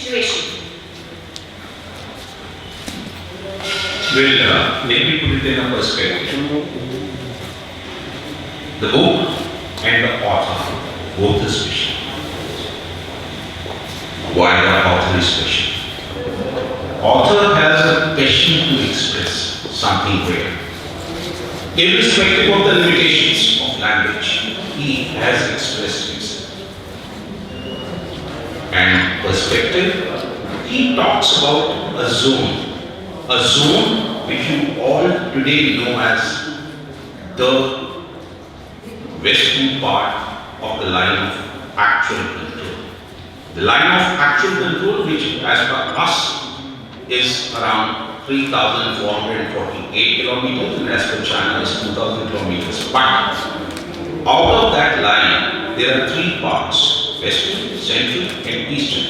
situation? Well, let me put it in a perspective. The book and the author both is special. Why the author is special? Author has a passion to express something great. Irrespective of the limitations of language, he has expressed himself. And perspective, he talks about a zone which you all today know as the western part of the line of actual control. The line of actual control, which as per us is around 3,448 kilometers, and as per China is 2,000 kilometers. But out of that line, there are three parts: western, central, and eastern.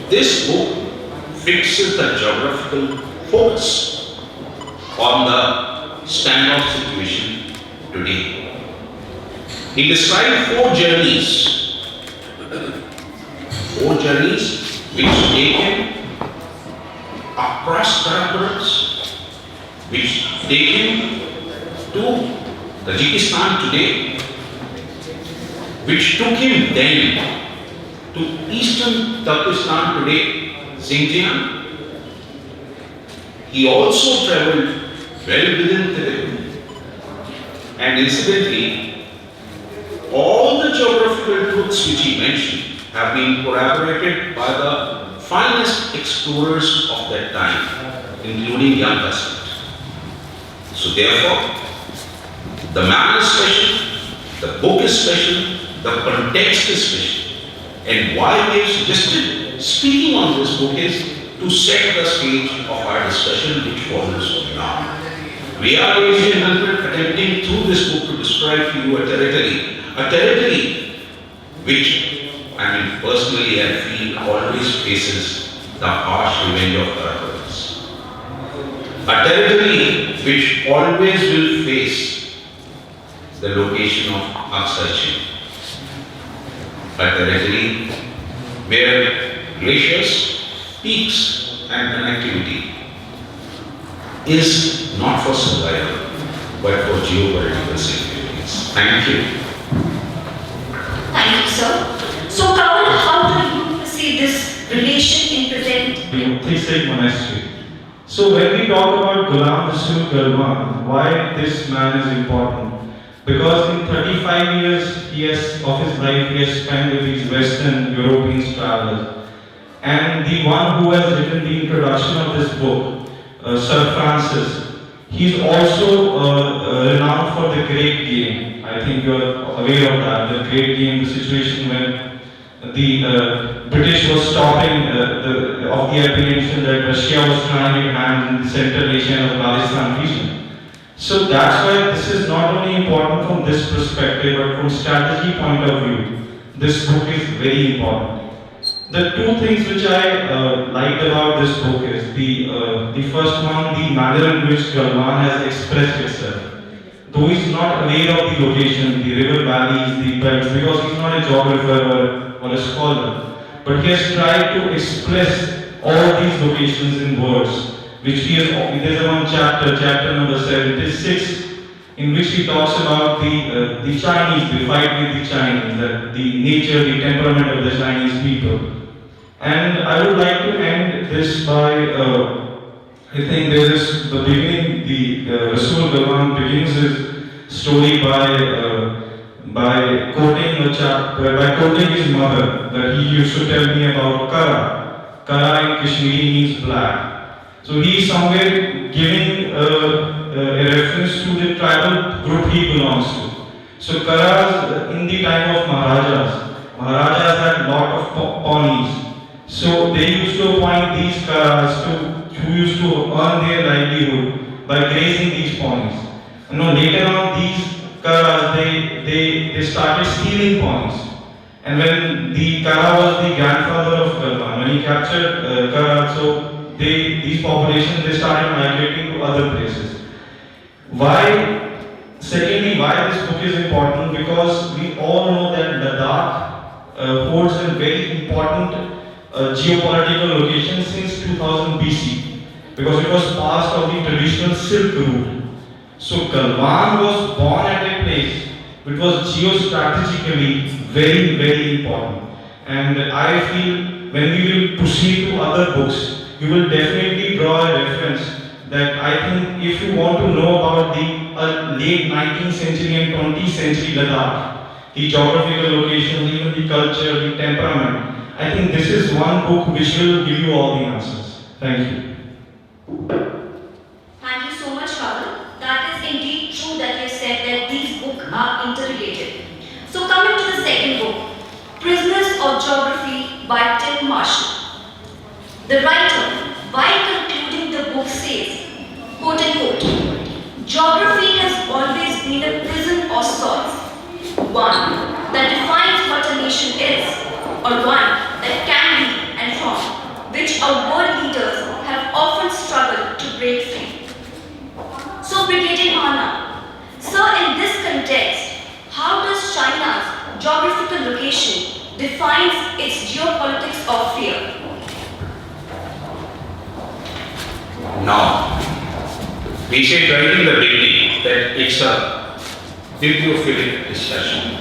This book fixes the geographical focus on the standoff situation today. He described four journeys which take him across Karakoras, which take him to Tajikistan today, which took him then to eastern Turkestan today, Xinjiang. He also travelled well within Tibet, and incidentally, all the geographical truths which he mentioned have been corroborated by the finest explorers of that time, including young Testament. So therefore, the man is special, the book is special, the context is special. And why we have suggested speaking on this book is to set the stage of our discussion which follows now. We are, ladies and gentlemen, attempting through this book to describe to you a territory which, personally I feel always faces the harsh revenge of Karakoras. A territory which always will face the location of upsurging. A territory where glaciers, peaks and connectivity is not for survival but for geopolitical significance. Thank you. Thank you, sir. So, Kanwal, how do you see this relation in present? Theistic monastery. So when we talk about Ghulam Rasul Galwan, why this man is important? Because in 35 years of his life he has spent with these Western European travelers. And the one who has written the introduction of this book, Sir Francis, he is also renowned for the Great Game. I think you are aware of that. The Great Game, the situation when the British was stopping of the apprehension that Russia was trying to get hands in the Central Asia and Afghanistan region. So that's why this is not only important from this perspective, but from strategy point of view, this book is very important. The two things which I liked about this book is the first one, the manner in which Galwan has expressed itself. Though he's not aware of the location, the river valleys, the belts, because he's not a geographer or a scholar, but he has tried to express all these locations in words, which he has, there's one chapter number 76, in which he talks about the Chinese, the fight with the Chinese, the nature, the temperament of the Chinese people. And I would like to end this by, I think there is the beginning, the Rasul Galwan begins his story by quoting his mother, that he used to tell me about Kara. Kara in Kashmiri means black. So he is somewhere giving a reference to the tribal group he belongs to. So Karas, in the time of Maharajas had a lot of ponies. So they used to appoint these Karas who used to earn their livelihood by grazing these ponies. Later on, these Karas, they started stealing ponies. And when the Kara was the grandfather of Galwan, when he captured Kara, so these populations, they started migrating to other places. Secondly, why this book is important? Because we all know that Ladakh holds a very important geopolitical location since 2000 BC because it was part of the traditional Silk Route. So Galwan was born at a place which was geostrategically very, very important. And I feel when we will proceed to other books, you will definitely draw a reference that I think if you want to know about the late 19th century and 20th century Ladakh, the geographical location, even the culture, the temperament, I think this is one book which will give you all the answers. Thank you. Thank you so much, Kanwal. That is indeed true that you said that these books are interrelated. So coming to the second book, Prisoners of Geography by Tim Marshall. The writer, while concluding the book, says, quote unquote, geography has always been a prison of sorts, one that defines what a nation is, or one that can be and from which our world leaders have often struggled to break free. So Brigadier Mahna, sir, in this context, how does China's geographical location defines its geopolitics of fear? Now, we said right in the beginning that it's a bibliophilic discussion.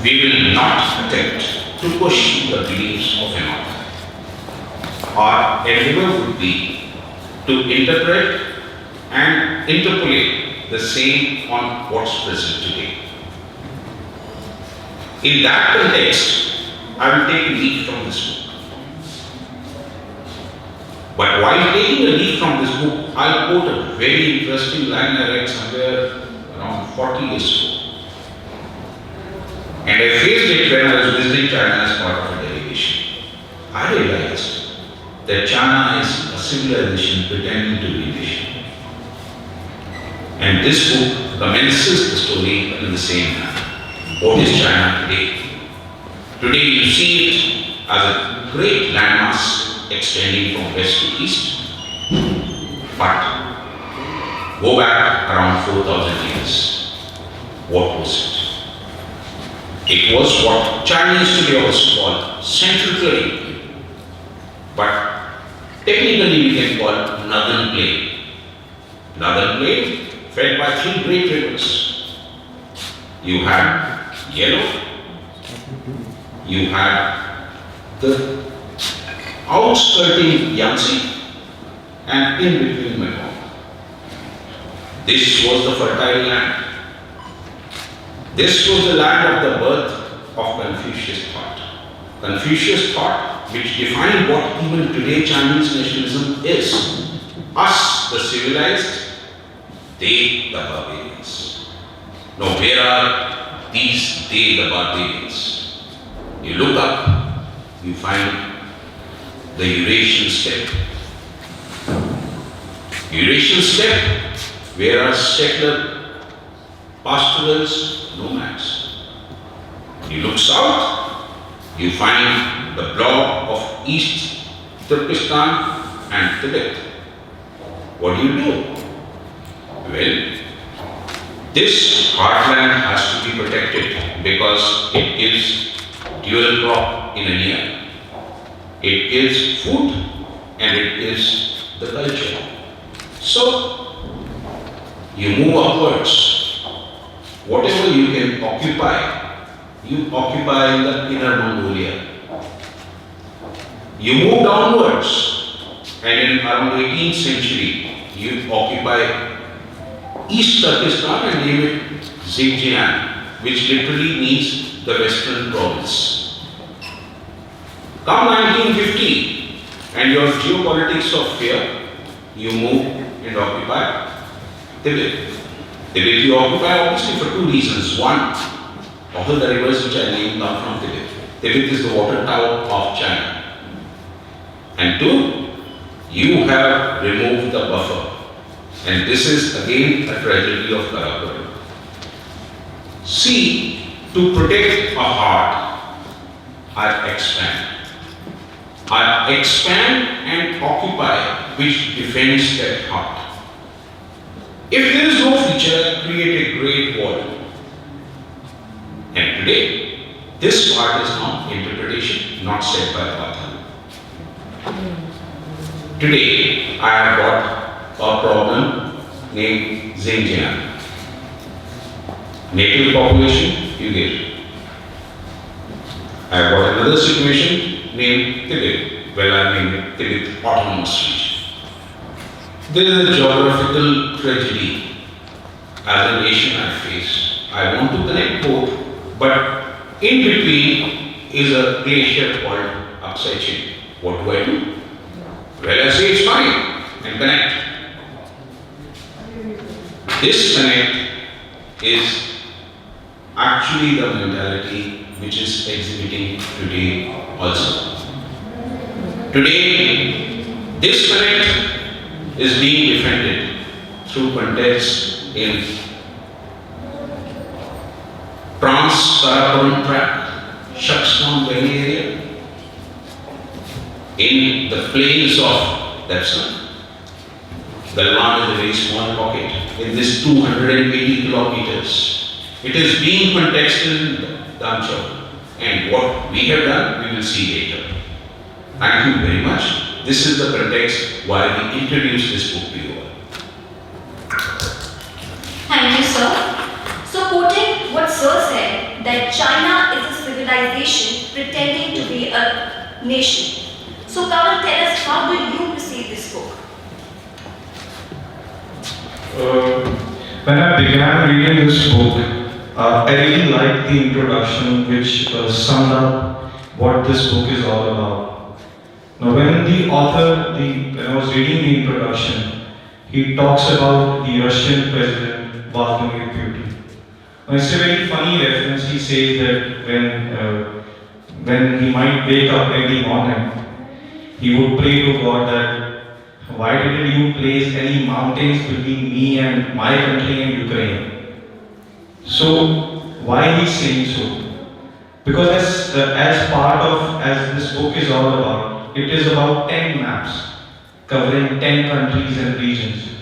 We will not attempt to push the beliefs of an author. Our endeavor would be to interpret and interpolate the same on what's present today. In that context, I will take a leaf from this book. But while taking a leaf from this book, I'll quote a very interesting line I read somewhere around 40 years ago. And I faced it when I was visiting China as part of a delegation. I realized that China is a civilization pretending to be a nation. And this book commences the story in the same manner. What is China today? Today you see it as a great landmass extending from west to east. But go back around 4,000 years. What was it? It was what Chinese today also call Central Plain. But technically we can call it Northern Plain. Northern Plain fed by three great rivers. You had Yellow, you had the outskirting Yangtze, and in between Mekong. This was the fertile land. This was the land of the birth of Confucius thought. Confucius thought, which defined what even today Chinese nationalism is. Us, the civilized, they, the barbarians. Now, where are these, they, the barbarians? You look up, you find the Eurasian steppe. Eurasian steppe, where are settler pastorals, nomads. You look south, you find the block of East Turkestan and Tibet. What do? Well, this heartland has to be protected because it gives dual crop in a year. It gives food and it gives the culture. So, you move upwards. Whatever you can occupy, you occupy in the inner Mongolia. You move downwards, and in around 18th century, you occupy East Turkestan and name it Xinjiang, which literally means the Western Province. Come 1950, and your geopolitics of fear, you move and occupy Tibet. Tibet you occupy obviously for two reasons. One, all the rivers which I named come from Tibet. Tibet is the water tower of China. And two, you have removed the buffer. And this is again a tragedy of Karakoram. See, to protect a heart, I expand. I expand and occupy which defends that heart. If there is no feature, I create a great wall. And today, This part is now interpretation, not said by the author. Today, I have got a problem named Xinjiang. Native population, you get. I have got another situation named Tibet. Well, I named Tibet Autonomous Region. There is a geographical tragedy as a nation I face. I want to connect both, but in between is a glacier called Aksai Chin. What do I do? Well, I say it's fine and connect. This connect is actually the mentality which is exhibiting today also. Today, this connect is being defended through contests in Trans-Karakoram tract, Shaksman Valley area, in the plains of Dapsan. Galwan is a very small pocket in this 280 kilometers. It is being contested in Damchau, and what we have done, we will see later. Thank you very much. This is the context why we introduced this book to you all. Thank you, sir. So, quoting what Sir said, that China is a civilization pretending to be a nation. So, Kanwal, tell us, how do you perceive this book? When I began reading this book, I really liked the introduction which summed up what this book is all about. Now, when the author, when I was reading the introduction, he talks about the Russian president Vladimir Putin. Now, it's a very funny reference. He says that when he might wake up every morning, he would pray to God that why didn't you place any mountains between me and my country and Ukraine? So why he's saying so? Because as this book is all about, it is about 10 maps covering 10 countries and regions.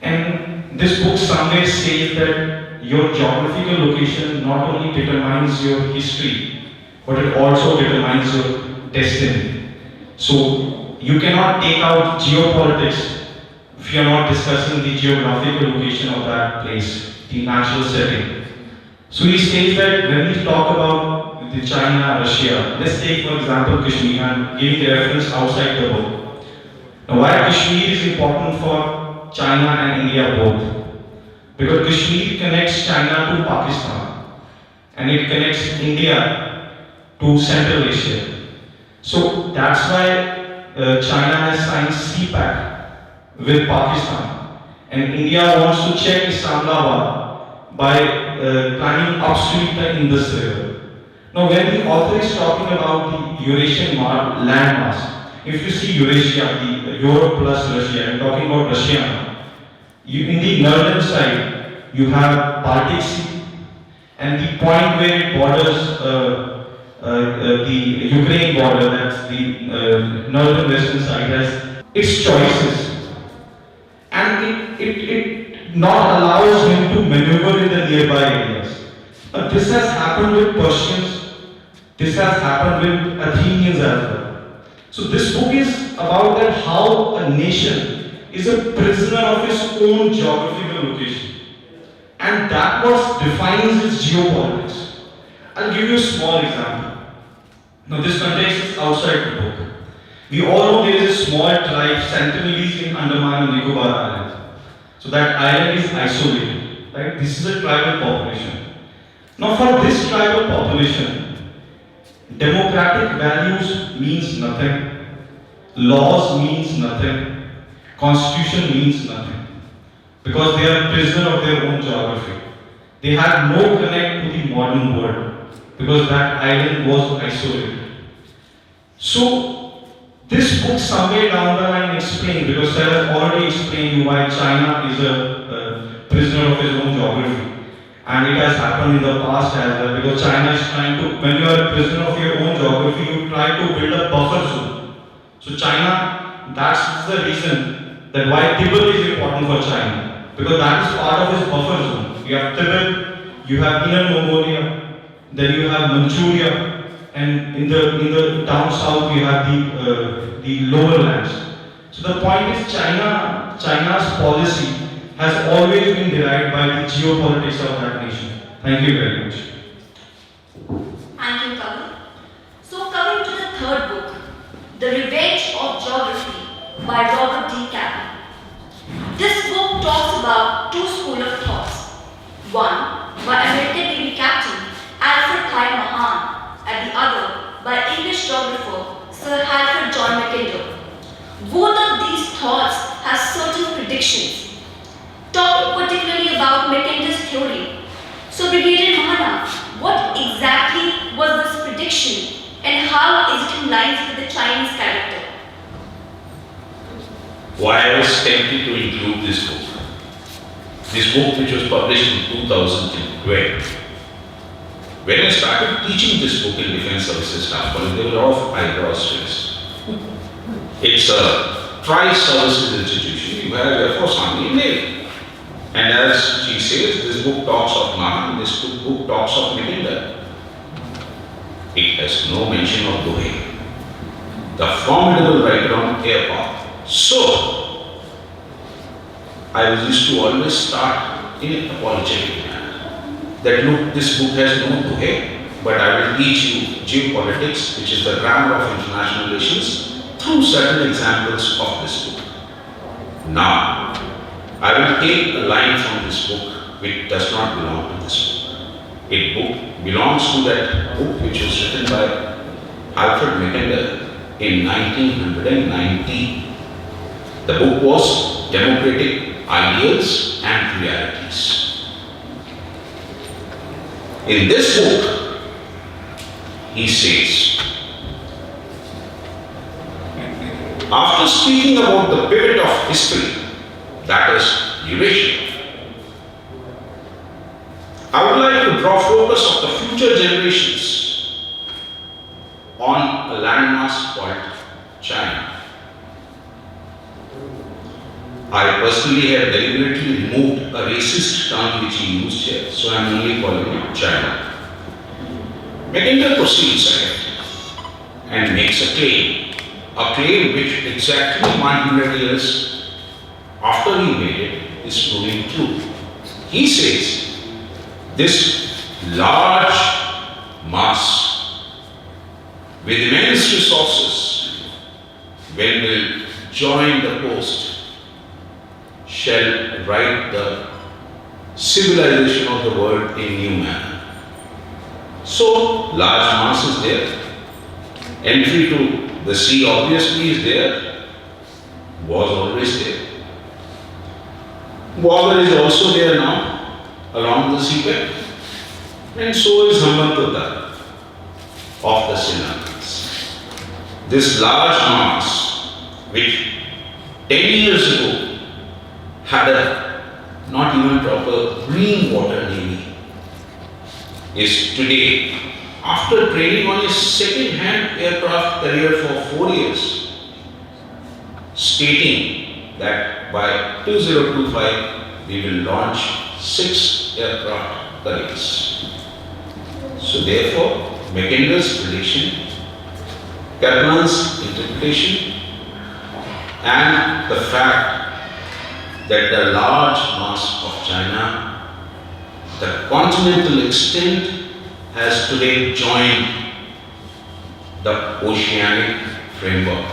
And this book somewhere says that your geographical location not only determines your history, but it also determines your destiny. So you cannot take out geopolitics if you are not discussing the geographical location of that place, the natural setting. So he states that when we talk about the China, Russia, let's take for example Kashmir, and giving the reference outside the book. Now why Kashmir is important for China and India both? Because Kashmir connects China to Pakistan and it connects India to Central Asia. So that's why China has signed CPAC with Pakistan, and India wants to check Islamabad by planning upstream the Indus River. Now, when the author is talking about the Eurasian landmass, if you see Eurasia, the Europe plus Russia, I'm talking about Russia now. In the northern side, you have Baltic Sea, and the point where it borders the Ukraine border, that's the northern western side, has its choices, and it not allows him to maneuver in the nearby areas. But this has happened with Persians, this has happened with Athenians as well. So this book is about that how a nation is a prisoner of its own geographical location, and that what defines its geopolitics. I'll give you a small example. Now this context is outside the book. We all know there is a small tribe, Sentinelese in Andaman and Nicobar Islands. So that island is isolated, right? This is a tribal population. Now for this tribal population, democratic values means nothing, laws means nothing, constitution means nothing. Because they are prisoner of their own geography. They had no connect to the modern world, because that island was isolated. So, this book somewhere down the line explained, because I have already explained why China is a prisoner of its own geography. And it has happened in the past as well, because China is trying to, when you are a prisoner of your own geography, you try to build a buffer zone. So China, that's the reason that why Tibet is important for China, because that is part of its buffer zone. You have Tibet, you have Inner Mongolia, then you have Manchuria, and in the down south you have the lower lands. So the point is China's policy has always been derived by the geopolitics of that nation. Thank you very much. Thank you, Kavi. So coming to the third book, The Revenge of Geography by Robert D. Capon. This book talks about two schools of thoughts. One by American Navy Captain Alfred Mahan, and the other by English geographer Sir Halford John Mackinder. Both of these thoughts have certain predictions. Talking particularly about Mackinder's theory. So Brigadier Mahna, what exactly was this prediction and how is it in line with the Chinese character? Why I was tempted to include this book. This book which was published in 2012. When I started teaching this book in Defense Services Staff College, there were a lot of eyebrows raised. It's a tri-services institution, you have Air Force, Army, Navy. And as she says, this book talks of Mahana, this book talks of Mackinder. It has no mention of Dhaage, the formidable writer on air power. So, I used to always start in an apologetic manner. That look, this book has no Dhaage, but I will teach you geopolitics, which is the grammar of international relations, through certain examples of this book. Now, I will take a line from this book which does not belong to this book. It book belongs to that book which was written by Alfred Mackinder in 1990. The book was Democratic Ideals and Realities. In this book, he says, after speaking about the pivot of history, that is Eurasia, I would like to draw focus of the future generations on a landmass called China. I personally have deliberately removed a racist term which he used here, so I am only calling it China. Mackinder proceeds ahead and makes a claim which exactly 100 years after he made it is proving true. He says, this large mass with immense resources, when will join the coast, shall write the civilization of the world in new manner. So, large mass is there. Entry to the sea obviously is there. Was always there. Water is also there now along the seabed. And so is Hambantota of the Sinapis. This large mass, which 10 years ago had a not even proper green water navy, is today, after training on a second-hand aircraft carrier for 4 years, stating that by 2025 we will launch 6 aircraft carriers. So therefore, Mackinder's prediction, Kaplan's interpretation, and the fact that the large mass of China, the continental extent, has today joined the oceanic framework.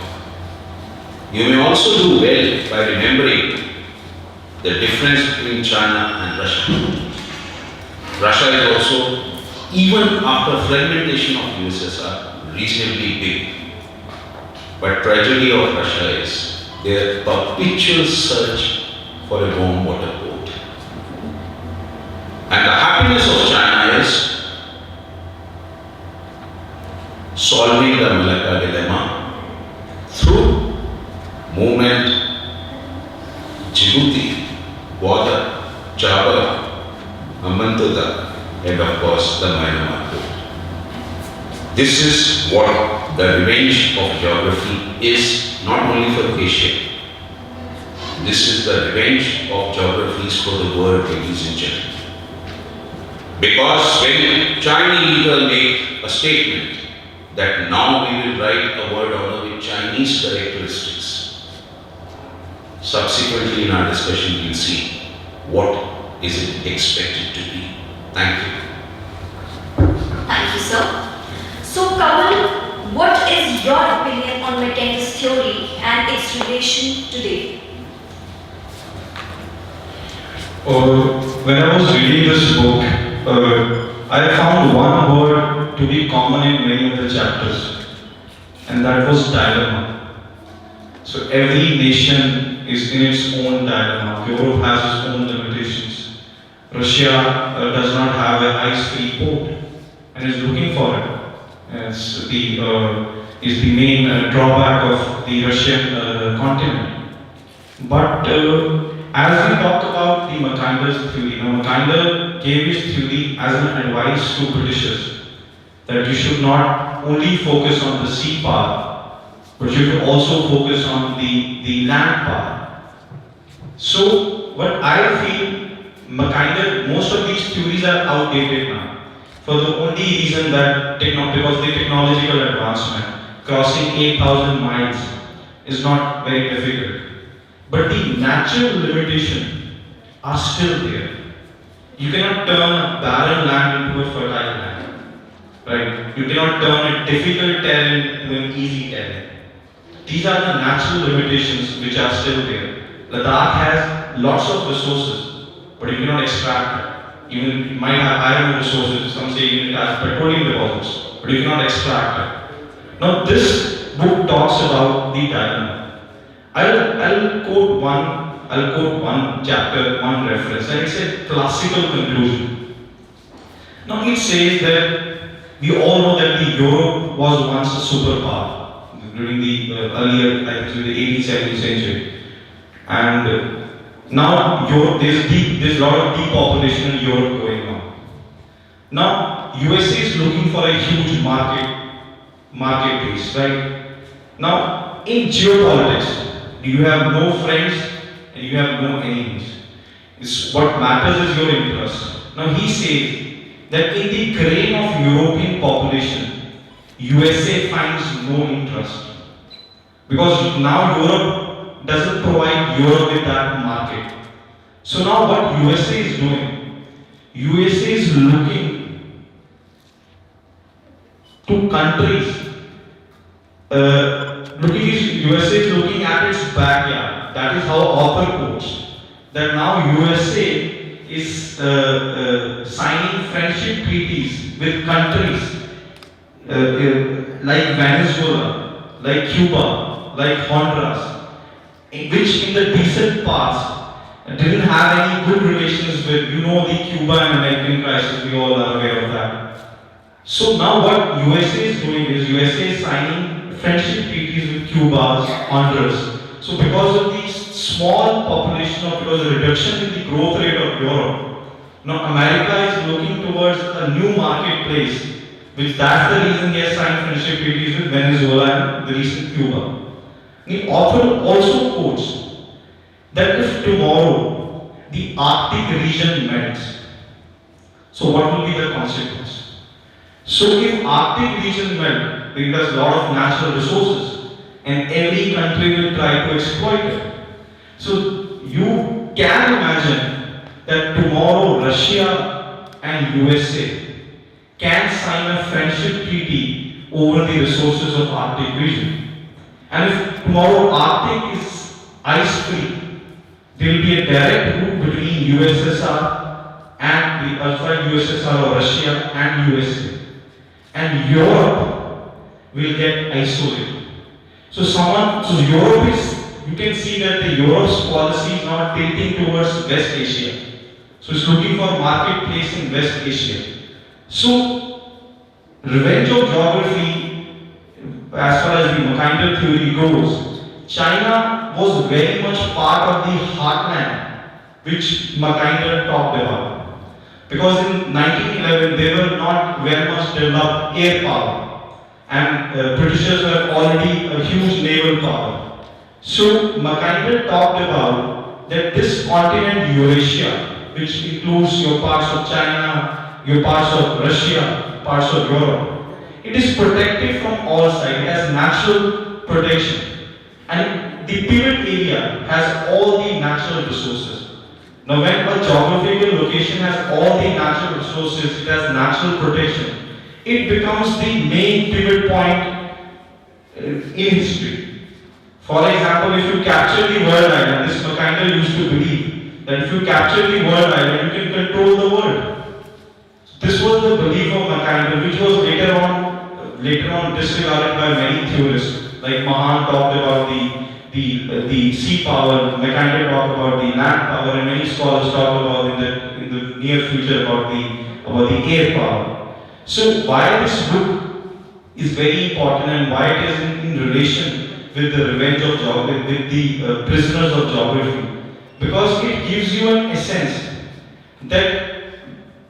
You may also do well by remembering the difference between China and Russia. Russia is also, even after fragmentation of USSR, reasonably big. But tragedy of Russia is their perpetual search for a warm water port. And the happiness of China is solving the Malacca dilemma through movement, Djibouti, border, Java, Hambantota, and of course the Myanmar port. This is what the revenge of geography is, not only for Asia. This is the revenge of geographies for the world, ladies and gentlemen. Because when Chinese leader make a statement that now we will write a word order with Chinese characteristics, subsequently in our discussion we'll see what is it expected to be. Thank you. Thank you, sir. So, Kanwal, what is your opinion on Mackenzie's theory and its relation today? When I was reading this book, I found one word to be common in many of the chapters, and that was dilemma. So every nation is in its own dilemma. Europe has its own limitations. Russia does not have an ice-free port and is looking for it. It's the main drawback of the Russian continent. But as we talk about the Mackinder's theory, Mackinder gave his theory as an advice to Britishers that you should not only focus on the sea power, but you should also focus on the land power. So, what I feel, Mackinder, most of these theories are outdated now. For the only reason that because the technological advancement, crossing 8,000 miles is not very difficult. But the natural limitations are still there. You cannot turn a barren land into a fertile land. Right? You cannot turn a difficult terrain into an easy terrain. These are the natural limitations which are still there. Ladakh has lots of resources, but you cannot extract it. Even it might have iron resources, some say even it has petroleum deposits, but you cannot extract it. Now this book talks about the dilemma. I'll quote one chapter, one reference, and it's a classical conclusion. Now it says that we all know that the Europe was once a superpower during the earlier, I think, the 18th, 17th century, and now Europe, there's a lot of depopulation in Europe going on. Now USA is looking for a huge market base, right? Now in geopolitics, you have no friends and you have no enemies. What matters is your interest. Now he says that in the grain of European population, USA finds no interest. Because now Europe doesn't provide Europe with that market. So now what USA is doing, USA is looking to countries, USA is looking at its backyard. That is how author quotes. That now USA is signing friendship treaties with countries like Venezuela, like Cuba, like Honduras, which in the recent past didn't have any good relations with, the Cuba and American crisis, we all are aware of that. So now what USA is doing is, USA is signing friendship treaties with Cuba, Honduras. So because of the small population or because of the reduction in the growth rate of Europe, now America is looking towards a new marketplace, which that's the reason they are signing friendship treaties with Venezuela and the recent Cuba. The author also quotes that if tomorrow the Arctic region melts, so what will be the consequence? So if Arctic region melts, it has a lot of natural resources and every country will try to exploit it. So you can imagine that tomorrow Russia and USA can sign a friendship treaty over the resources of Arctic region. And if tomorrow Arctic is ice-free, there will be a direct route between USSR and USSR or Russia and USA. And Europe will get isolated. So Europe is, you can see that the Europe's policy is not tilting towards West Asia. So it's looking for marketplace in West Asia. So revenge of geography, as far as the Mackinder theory goes, China was very much part of the heartland which Mackinder talked about. Because in 1911 they were not very much developed air power, and Britishers were already a huge naval power. So Mackinder talked about that this continent Eurasia, which includes your parts of China, your parts of Russia, parts of Europe. It is protected from all sides. It has natural protection. And the pivot area has all the natural resources. Now when a geographical location has all the natural resources, it has natural protection, it becomes the main pivot point in history. For example, if you capture the world island, this Mackinder used to believe that if you capture the world island, you can control the world. This was the belief of Mackinder, which was later on disregarded by many theorists. Like Mahan talked about the sea power, Mackinder talked about the land power, and many scholars talk about in the near future about the air power. So why this book is very important and why it is in relation with the revenge of geography, with the prisoners of geography, because it gives you an essence that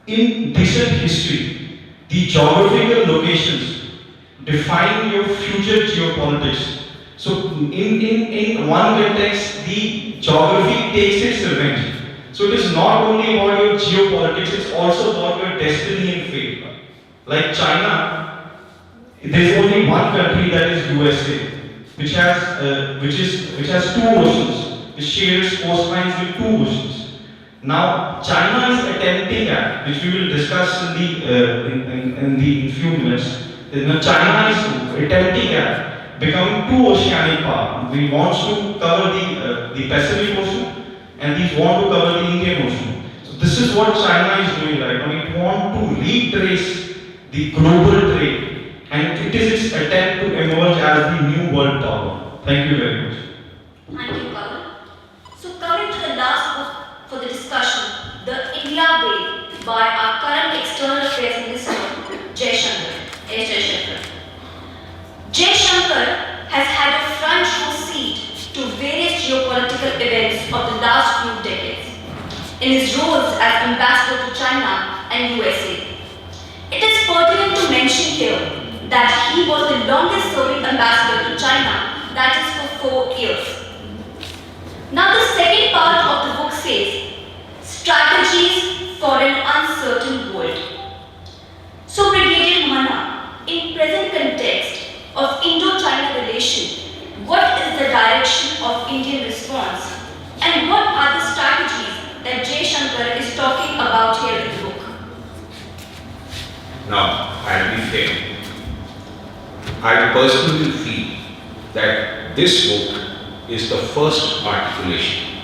in recent history, the geographical locations define your future geopolitics. So in one context, the geography takes its revenge. So it is not only about your geopolitics, it's also about your destiny and fate. Like China, there is only one country, that is USA, which has two oceans, which shares coastlines with two oceans. Now China is attempting at, which we will discuss in few minutes. Now China is attempting at becoming two oceanic power. We want to cover the Pacific Ocean, and we want to cover the Indian Ocean. So this is what China is doing right now. It wants to retrace the global trade, and it is its attempt to emerge as the new world power. Thank you very much. Thank you, Kanwal. So coming to the last book for the discussion, The India Way by our current External Affairs Minister, Jaishankar. Jaishankar has had a front row seat to various geopolitical events of the last few decades in his roles as ambassador to China and USA. It is pertinent to mention here that he was the longest serving ambassador to China, that is for 4 years. Now the second part of the book says, Strategies for an Uncertain World. So Brigadier Mahna, in present context of Indo-China relation, what is the direction of Indian response and what are the strategies that Jaishankar is talking about here in the book? Now, I'll be fair. I personally feel that this book is the first articulation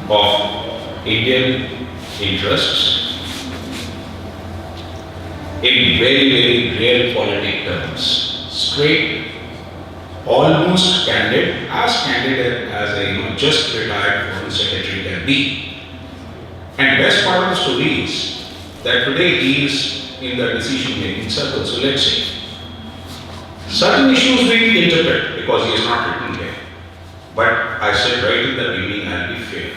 of Indian interests in very, very realpolitik terms. Straight, almost candid, as candid as a just retired foreign secretary can be. And best part of the story is that today he is in the decision-making circle. So let's see. Certain issues we interpret because he is not written there. But I said right in the beginning, I'll be fair.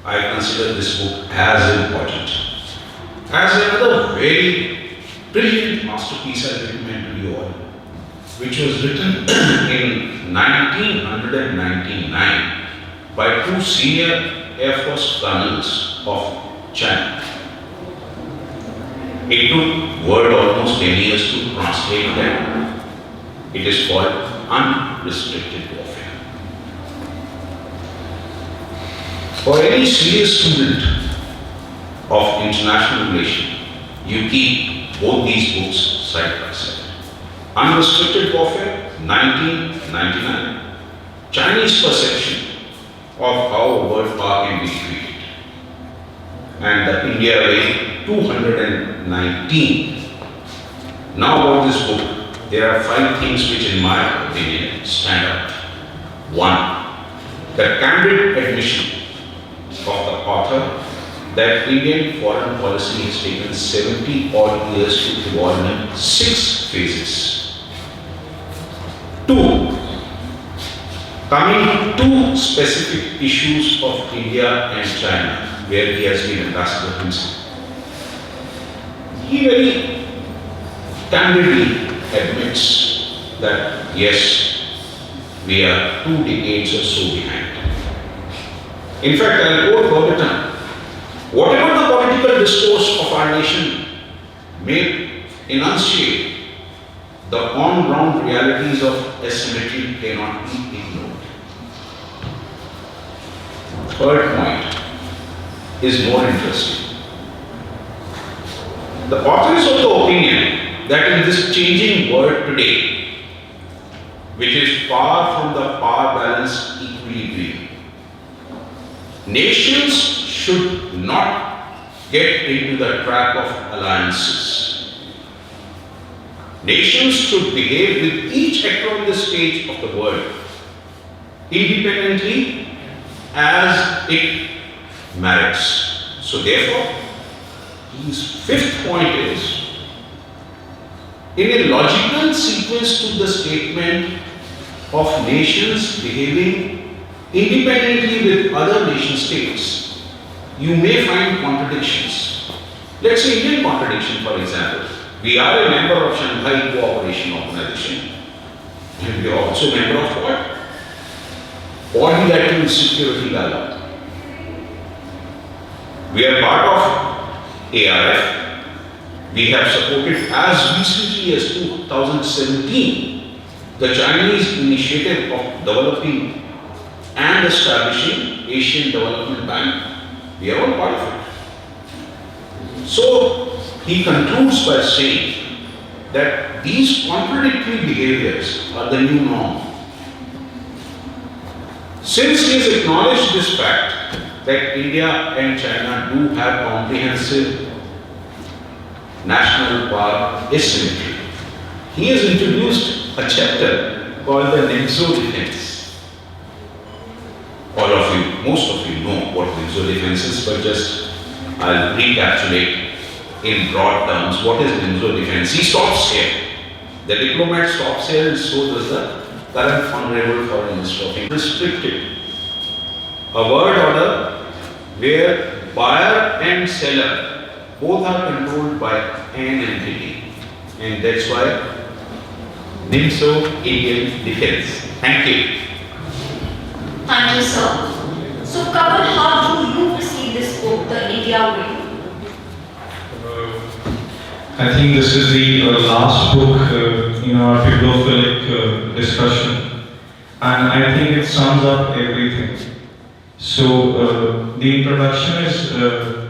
I consider this book as important. As another very brilliant masterpiece I recommend to you all, which was written in 1999 by 2 senior Air Force colonels of China. It took word almost 10 years to translate them. It is called Unrestricted Warfare. For any serious student of international relation, you keep both these books side by side. Unrestricted Warfare, 1999. Chinese perception of how a world power can be treated. And the India Way, 219. Now about this book, there are 5 things which in my opinion stand out. 1. The candid admission of the author that Indian foreign policy has taken 70 odd years to evolve in 6 phases. 2. Coming to 2 specific issues of India and China, where he has been ambassador himself. He very candidly admits that yes, we are 2 decades or so behind. In fact, I'll quote verbatim. Whatever the political political discourse of our nation may enunciate the on-ground realities of asymmetry cannot be ignored. Third point is more interesting. The author is of the opinion that in this changing world today, which is far from the power balance equilibrium, nations should not get into the trap of alliances. Nations should behave with each actor on the stage of the world independently as it merits. So therefore, his fifth point is, in a logical sequence to the statement of nations behaving independently with other nation states, you may find contradictions. Let's say Indian contradiction, for example. We are a member of Shanghai Cooperation Organization. And we are also a member of what? Multilateral Security Dialogue. We are part of ARF. We have supported as recently as 2017 the Chinese initiative of developing and establishing Asian Development Bank. We are all part of it. So he concludes by saying that these contradictory behaviors are the new norm. Since he has acknowledged this fact that India and China do have comprehensive national power asymmetry, he has introduced a chapter called the Nimzo Defense. All of you, most of you know what Nimzo Defense is, but just I'll recapitulate in broad terms. What is Nimzo Defense? He stops here. The diplomat stops here, and so does the current Honorable Foreign Minister. Restricted. A word order where buyer and seller both are controlled by an entity, and that's why Nimzo Indian Defense. Thank you. Thank you, sir. So, Kanwal, how do you perceive this book, The India Way? I think this is the last book in our bibliophilic discussion, and I think it sums up everything. So the introduction is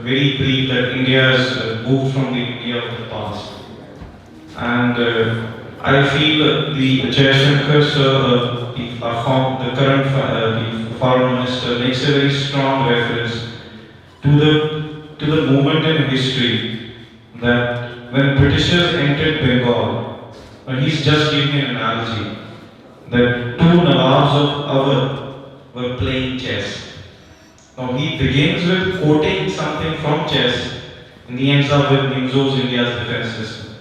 very brief, that India has moved from the India of the past, and I feel the Jaishankar sir, the current the foreign minister, makes a very strong reference to the moment in history that when Britishers entered Bengal, and he's just giving an analogy, that two Nawabs of Awadh were playing chess. Now he begins with quoting something from chess, and he ends up with Nimzo's India's defense system.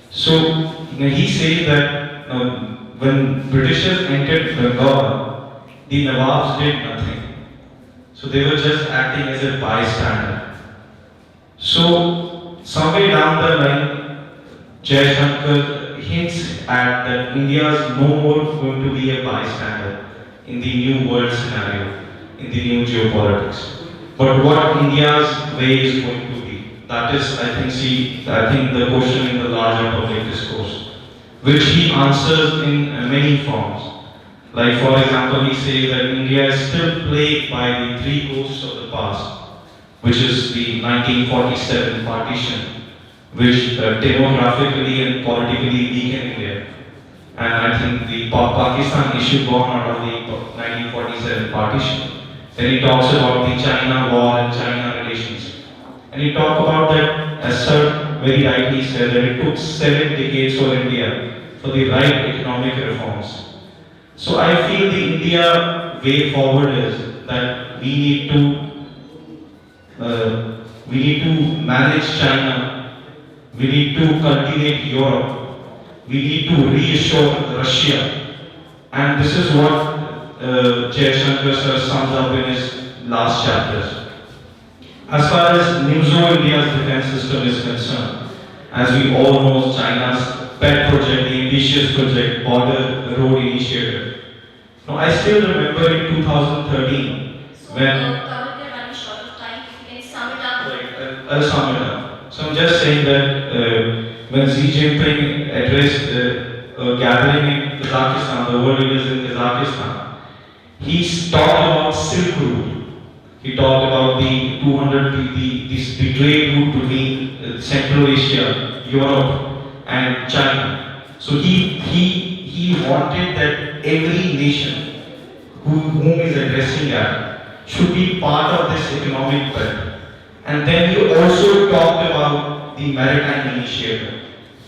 So he says that when Britishers entered Bengal, the Nawabs did nothing. So they were just acting as a bystander. So somewhere down the line, Jaishankar hints at that India is no more going to be a bystander in the new world scenario, in the new geopolitics. But what India's way is going to be, that is, I think the question in the larger public discourse, which he answers in many forms. Like, for example, he says that India is still plagued by the three ghosts of the past, which is the 1947 partition, which demographically and politically weakened India. And I think the Pakistan issue born out of the 1947 partition. Then he talks about the China war and China relations. And he talks about that, as Sir very rightly said, that it took 7 decades for India for the right economic reforms. So I feel the India way forward is that we need to manage China, we need to cultivate Europe, we need to reassure Russia, and this is what Jaishankar sir sums up in his last chapters. As far as Nimzo India's defense system is concerned, as we all know, China's pet project, the ambitious project, Border Road Initiative. Now, I still remember in 2013 So, when. Kanwal, we are running short of time. If you can sum it up. I'll sum it up. So I'm just saying that when Xi Jinping addressed a gathering in Kazakhstan, the world leaders in Kazakhstan, he talked about Silk Route. He talked about the 200 the trade route between Central Asia, Europe, and China. So he wanted that every nation whom is addressing that should be part of this economic belt. And then he also talked about the maritime initiative.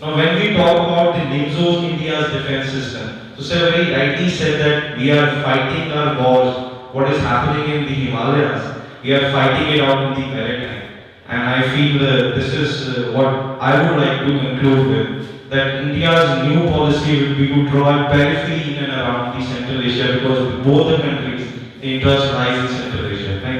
Now, when we talk about the NIMZO's India's defense system, so sir very rightly said that we are fighting our wars. What is happening in the Himalayas, we are fighting it out in the maritime. And I feel this is what I would like to conclude with, that India's new policy will be to draw a periphery in and around the Central Asia, because both the countries, the interest lies in Central Asia. Thank you.